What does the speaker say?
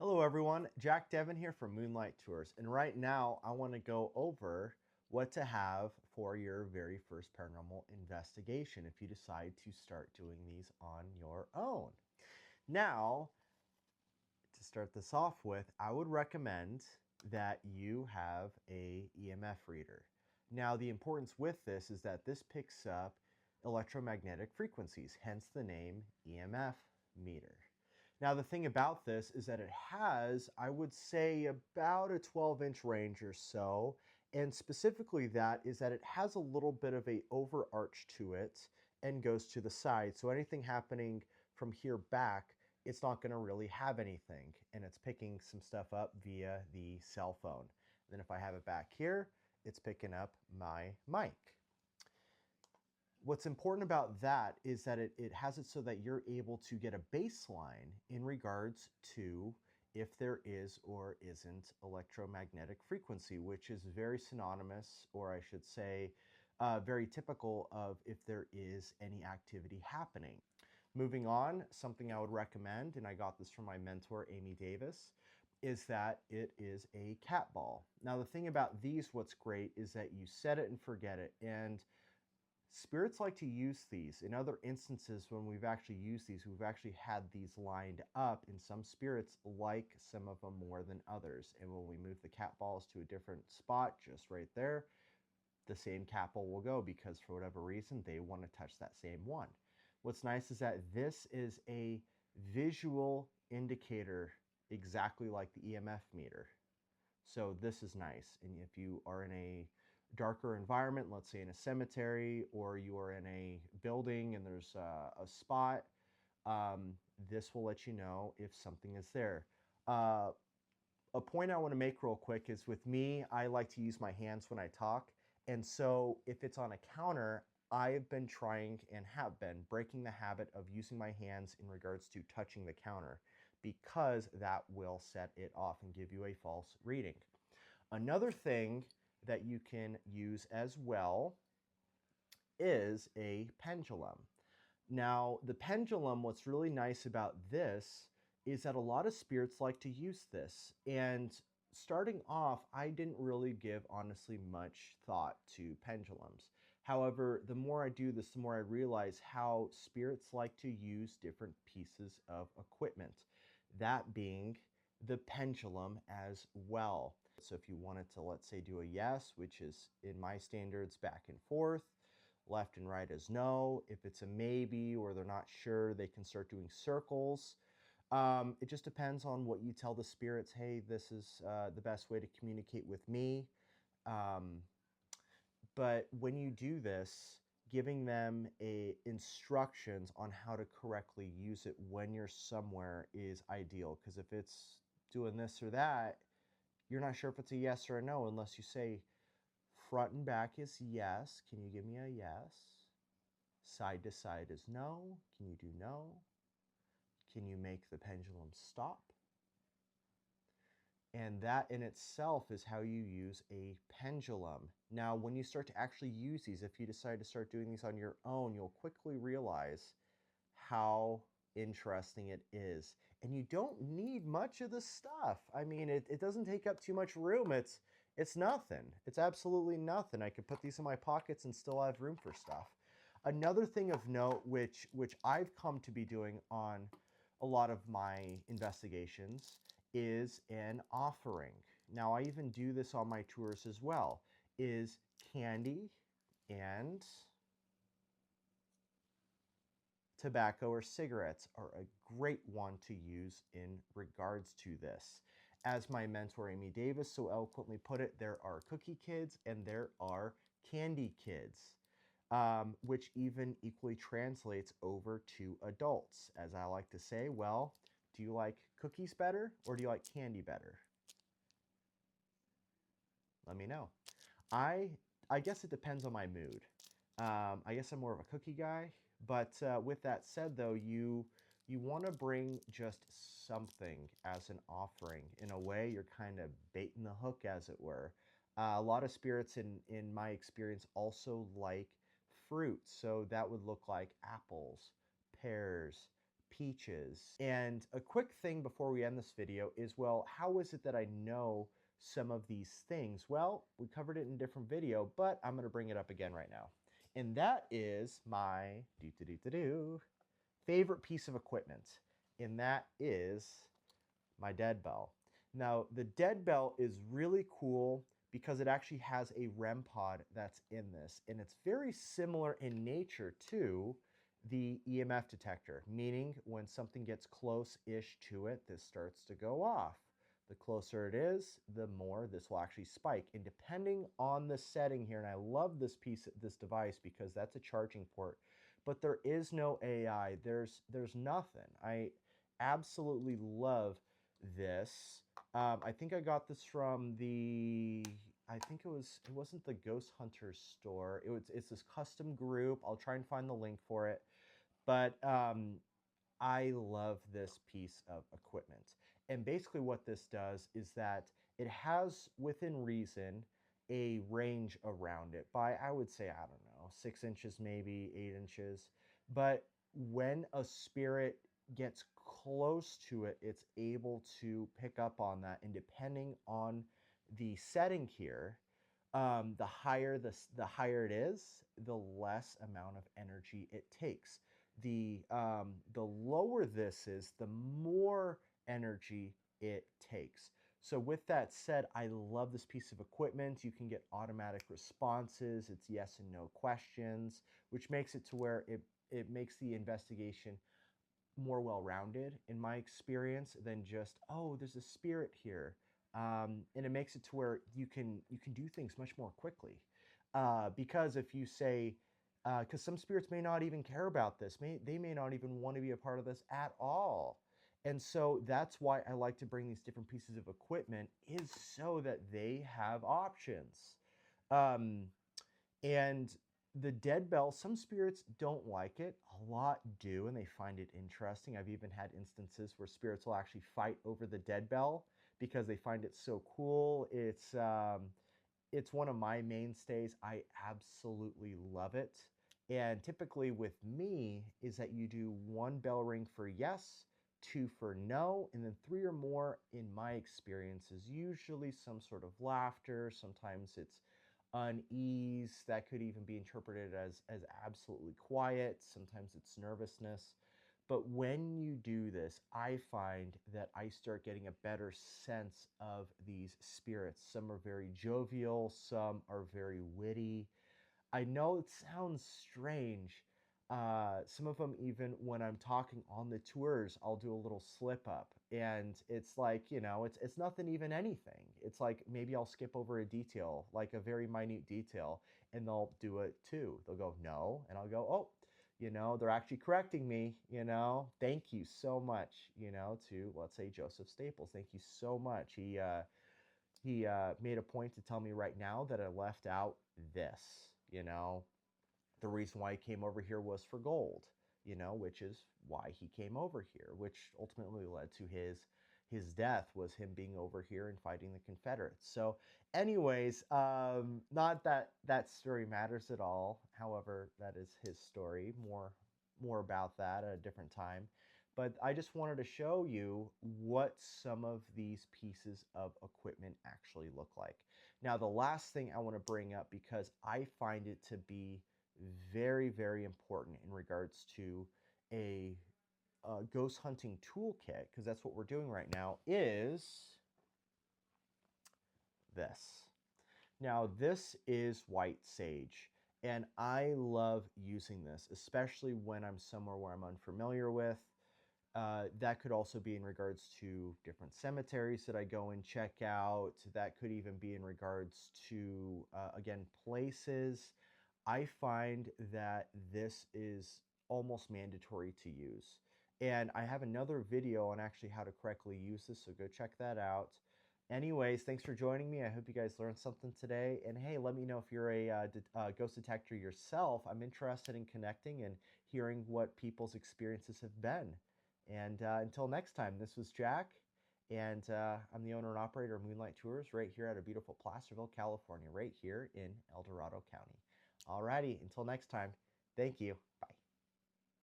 Hello everyone, Jack Devin here from Moonlight Tours, and right now I want to go over what to have for your very first paranormal investigation if you decide to start doing these on your own. Now, to start this off with, I would recommend that you have a EMF reader. Now, the importance with this is that this picks up electromagnetic frequencies, hence the name EMF meter. Now, the thing about this is that it has, I would say, about a 12-inch range or so. And specifically that is that it has a little bit of a overarch to it and goes to the side. So anything happening from here back, it's not going to really have anything. And it's picking some stuff up via the cell phone. Then if I have it back here, it's picking up my mic. What's important about that is that it has it so that you're able to get a baseline in regards to if there is or isn't electromagnetic frequency, which is very synonymous, or I should say, very typical of if there is any activity happening. Moving on, something I would recommend, and I got this from my mentor, Amy Davis, is that it is a cat ball. Now, the thing about these, what's great is that you set it and forget it. And spirits like to use these. In other instances, when we've actually used these, we've actually had these lined up, and some spirits like some of them more than others. And when we move the cat balls to a different spot, just right there, the same cat ball will go because for whatever reason, they want to touch that same one. What's nice is that this is a visual indicator exactly like the EMF meter. So this is nice. And if you are in a darker environment, let's say in a cemetery, or you are in a building and there's a spot, this will let you know if something is there. A point I want to make real quick is with me, I like to use my hands when I talk. And so if it's on a counter, I've been trying and have been breaking the habit of using my hands in regards to touching the counter because that will set it off and give you a false reading. Another thing that you can use as well is a pendulum. Now, the pendulum, what's really nice about this is that a lot of spirits like to use this. And starting off, I didn't really give honestly much thought to pendulums. However, the more I do this, the more I realize how spirits like to use different pieces of equipment, that being the pendulum as well. So if you wanted to, let's say, do a yes, which is in my standards back and forth, left and right is no. If it's a maybe or they're not sure, they can start doing circles. It just depends on what you tell the spirits. Hey, this is the best way to communicate with me. Um, but when you do this, giving them instructions on how to correctly use it when you're somewhere is ideal. Because if it's doing this or that, you're not sure if it's a yes or a no unless you say front and back is yes. Can you give me a yes? Side to side is no. Can you do no? Can you make the pendulum stop? And that in itself is how you use a pendulum. Now, when you start to actually use these, if you decide to start doing these on your own, you'll quickly realize how interesting it is. And you don't need much of the stuff. I mean, it doesn't take up too much room. It's nothing. It's absolutely nothing. I could put these in my pockets and still have room for stuff. Another thing of note, which I've come to be doing on a lot of my investigations, is an offering. Now, I even do this on my tours as well, is candy and tobacco or cigarettes are a great one to use in regards to this. As my mentor Amy Davis so eloquently put it, there are cookie kids and there are candy kids, which even equally translates over to adults. As I like to say, well, do you like cookies better or do you like candy better? Let me know. I I guess it depends on my mood. I guess I'm more of a cookie guy, but with that said, though, you want to bring just something as an offering. In a way, you're kind of baiting the hook, as it were. A lot of spirits, in my experience, also like fruit, so that would look like apples, pears, peaches. And a quick thing before we end this video is, well, how is it that I know some of these things? Well, we covered it in a different video, but I'm going to bring it up again right now. And that is my favorite piece of equipment. And that is my dead bell. Now, the dead bell is really cool because it actually has a REM pod that's in this. And it's very similar in nature to the EMF detector, meaning when something gets close-ish to it, this starts to go off. The closer it is, the more this will actually spike. And depending on the setting here, and I love this device because that's a charging port, but there is no AI. There's nothing. I absolutely love this. I think I got this from I think it wasn't the Ghost Hunters store. It's this custom group. I'll try and find the link for it. But I love this piece of equipment. And basically what this does is that it has, within reason, a range around it by, I would say, I don't know, 6 inches, maybe 8 inches. But when a spirit gets close to it, it's able to pick up on that. And depending on the setting here, the higher it is, the less amount of energy it takes. The lower this is, the more energy it takes. So with that said, I love this piece of equipment. You can get automatic responses. It's yes and no questions, which makes it to where it makes the investigation more well-rounded in my experience than just, oh, there's a spirit here. And it makes it to where you can do things much more quickly. Because if you say, because some spirits may not even care about this, they may not even want to be a part of this at all. And so that's why I like to bring these different pieces of equipment, is so that they have options. Um, and the dead bell, some spirits don't like it. A lot do, and they find it interesting. I've even had instances where spirits will actually fight over the dead bell because they find it so cool. It's one of my mainstays. I absolutely love it. And typically with me is that you do 1 bell ring for yes, 2 for no, and then 3 or more, in my experience, is usually some sort of laughter. Sometimes it's unease. That could even be interpreted as absolutely quiet. Sometimes it's nervousness. But when you do this, I find that I start getting a better sense of these spirits. Some are very jovial, some are very witty. I know it sounds strange. Some of them, even when I'm talking on the tours, I'll do a little slip up, and it's like, it's nothing even anything. It's like maybe I'll skip over a detail, like a very minute detail, and they'll do it too. They'll go, no, and I'll go, oh, they're actually correcting me, thank you so much, to, let's say, Joseph Staples. Thank you so much. He made a point to tell me right now that I left out this, the reason why he came over here was for gold, which is why he came over here, which ultimately led to his death, was him being over here and fighting the Confederates. So anyways, not that that story matters at all. However, that is his story. More about that at a different time. But I just wanted to show you what some of these pieces of equipment actually look like. Now, the last thing I want to bring up, because I find it to be very, very important in regards to a ghost hunting toolkit, because that's what we're doing right now, is this. Now, this is white sage, and I love using this, especially when I'm somewhere where I'm unfamiliar with. That could also be in regards to different cemeteries that I go and check out. That could even be in regards to, again, places. I find that this is almost mandatory to use. And I have another video on actually how to correctly use this, so go check that out. Anyways, thanks for joining me. I hope you guys learned something today. And hey, let me know if you're a ghost detector yourself. I'm interested in connecting and hearing what people's experiences have been. And until next time, this was Jack, and I'm the owner and operator of Moonlight Tours right here out of beautiful Placerville, California, right here in El Dorado County. Alrighty, until next time, thank you. Bye.